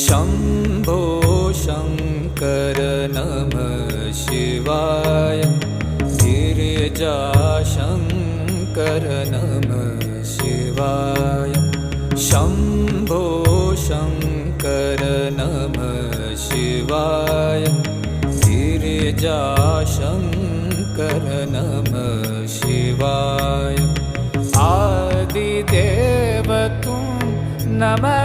शम्भो शङ्कर नमः शिवाय गिरिजाशङ्कर नमः शिवाय शम्भो शङ्कर नमः शिवाय गिरिजाशङ्कर नमः शिवाय आदिदेव तुम नमः